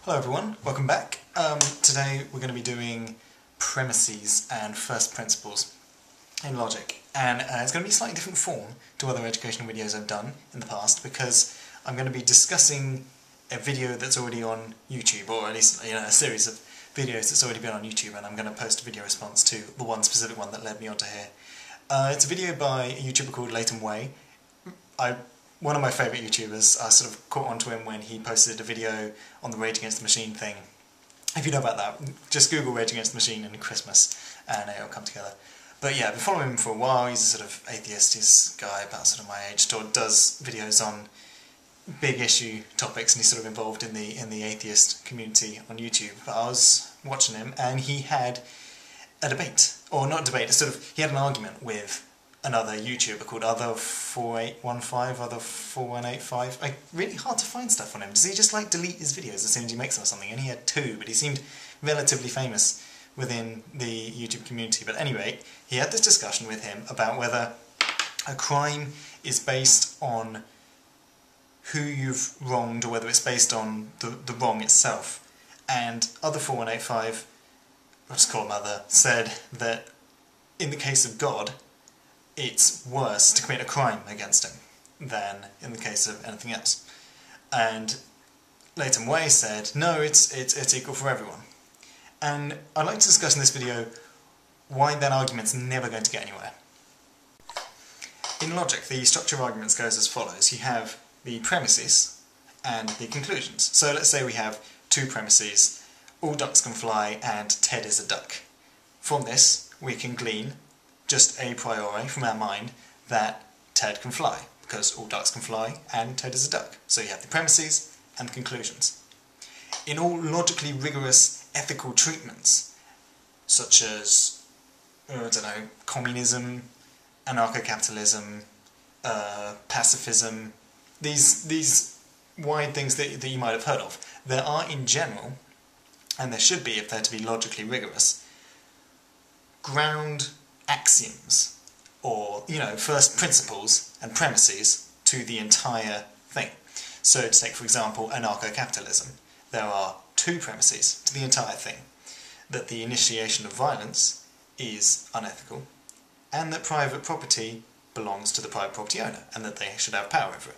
Hello everyone, welcome back. Today we're going to be doing premises and first principles in logic, and it's going to be a slightly different form to other educational videos I've done in the past because I'm going to be discussing a video that's already on YouTube, or at least a series of videos that's already been on YouTube, and I'm going to post a video response to the one specific one that led me onto here. It's a video by a YouTuber called Way. One of my favourite YouTubers. I sort of caught onto him when he posted a video on the Rage Against the Machine thing. If you know about that, just Google Rage Against the Machine and Christmas and it'll come together. But yeah, I've been following him for a while. He's a sort of atheist. He's a guy about sort of my age, does videos on big issue topics, and he's sort of involved in the atheist community on YouTube. But I was watching him and he had a debate, or not debate, he had an argument with another YouTuber called Other4815, Other4185. Really hard to find stuff on him. Does he just delete his videos as soon as he makes them or something? And he had two, but he seemed relatively famous within the YouTube community. But anyway, he had this discussion with him about whether a crime is based on who you've wronged or whether it's based on the wrong itself. And Other4185, I'll just call him Other, said that in the case of God, it's worse to commit a crime against him than in the case of anything else. And Way said, no, it's equal for everyone. And I'd like to discuss in this video why that argument's never going to get anywhere. In logic, the structure of arguments goes as follows. You have the premises and the conclusions. So let's say we have two premises, all ducks can fly and Ted is a duck. From this, we can glean just a priori from our mind that Ted can fly, because all ducks can fly and Ted is a duck. So you have the premises and the conclusions. In all logically rigorous ethical treatments, such as, communism, anarcho-capitalism, pacifism, these wide things that you might have heard of, there are in general, and there should be if they're to be logically rigorous, ground axioms, or, first principles and premises to the entire thing. So to take, for example, anarcho-capitalism, there are two premises to the entire thing: that the initiation of violence is unethical, and that private property belongs to the private property owner, and that they should have power over it.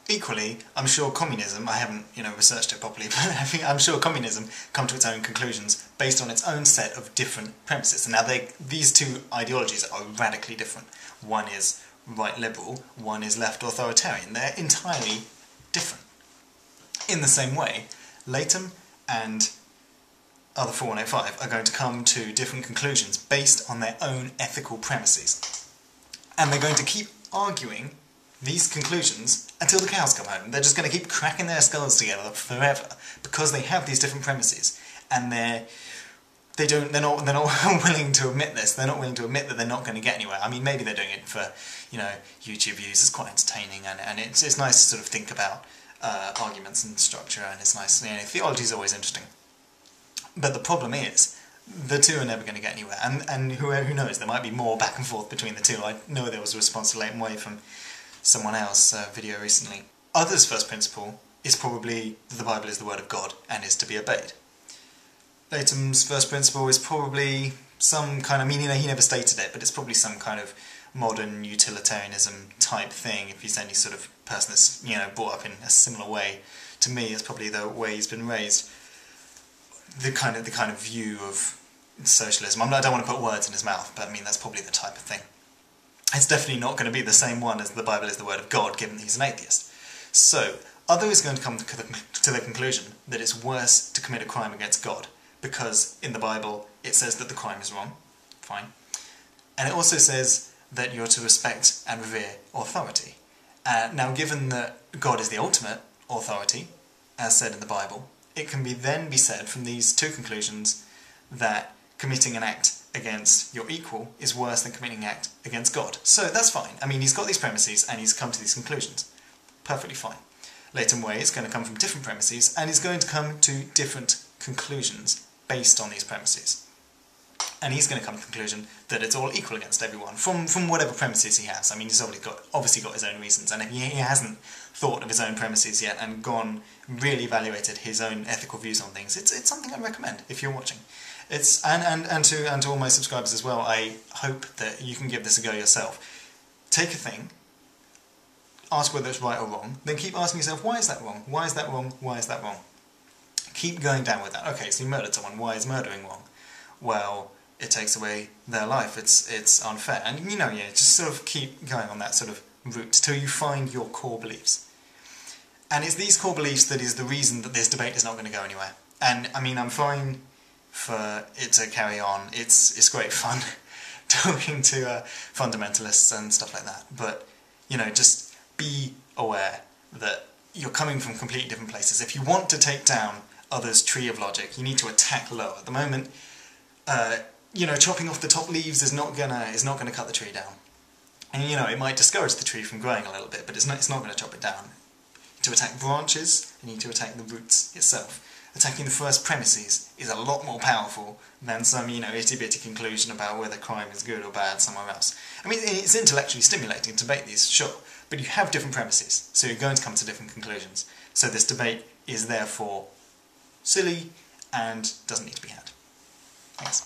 Equally, I'm sure communism, I haven't, researched it properly, but I'm sure communism come to its own conclusions based on its own set of different premises. And now these two ideologies are radically different. One is right liberal, one is left authoritarian. They're entirely different. In the same way, Latham and Other4185 are going to come to different conclusions based on their own ethical premises. And they're going to keep arguing these conclusions until the cows come home. They're just going to keep cracking their skulls together forever because they have these different premises, and they're not willing to admit this. They're not willing to admit that they're not going to get anywhere. I mean, maybe they're doing it for YouTube views. It's quite entertaining, and it's nice to sort of think about arguments and structure, and it's nice. Theology is always interesting. But the problem is, the two are never going to get anywhere, and who knows? There might be more back and forth between the two. I know there was a response to Way from someone else video recently. Other's first principle is probably that the Bible is the word of God and is to be obeyed. Latham's first principle is probably some kind of, he never stated it, but it's probably some kind of modern utilitarianism type thing. If he's any sort of person that's, brought up in a similar way to me, it's probably the way he's been raised. The kind of view of socialism. I don't want to put words in his mouth, but that's probably the type of thing. It's definitely not going to be the same one as the Bible is the word of God, given that he's an atheist. So, Other is going to come to the conclusion that it's worse to commit a crime against God, because in the Bible it says that the crime is wrong. Fine. And it also says that you're to respect and revere authority. Now, given that God is the ultimate authority, as said in the Bible, it can then be said from these two conclusions that committing an act against your equal is worse than committing an act against God. So that's fine. He's got these premises and he's come to these conclusions. Perfectly fine. Way is going to come from different premises and is going to come to different conclusions based on these premises. and he's going to come to the conclusion that it's all equal against everyone, from whatever premises he has. I mean, he's obviously got his own reasons, and if he hasn't thought of his own premises yet and really evaluated his own ethical views on things, it's something I'd recommend if you're watching. It's and to all my subscribers as well, I hope that you can give this a go yourself. Take a thing, ask whether it's right or wrong, then keep asking yourself, why is that wrong? Why is that wrong? Why is that wrong? Keep going down with that. Okay, so you murdered someone, why is murdering wrong? Well, it takes away their life, it's unfair. And just sort of keep going on that sort of route till you find your core beliefs. And it's these core beliefs that is the reason that this debate is not going to go anywhere. And I mean, I'm fine for it to carry on. It's great fun talking to fundamentalists and stuff like that. But, just be aware that you're coming from completely different places. If you want to take down others' tree of logic, you need to attack lower. At the moment, chopping off the top leaves is not gonna cut the tree down. And it might discourage the tree from growing a little bit, but it's not going to chop it down. To attack branches, you need to attack the roots itself. Attacking the first premises is a lot more powerful than some, itty-bitty conclusion about whether crime is good or bad somewhere else. I mean, it's intellectually stimulating to debate these, sure, but you have different premises, so you're going to come to different conclusions. So this debate is therefore silly and doesn't need to be had. Thanks.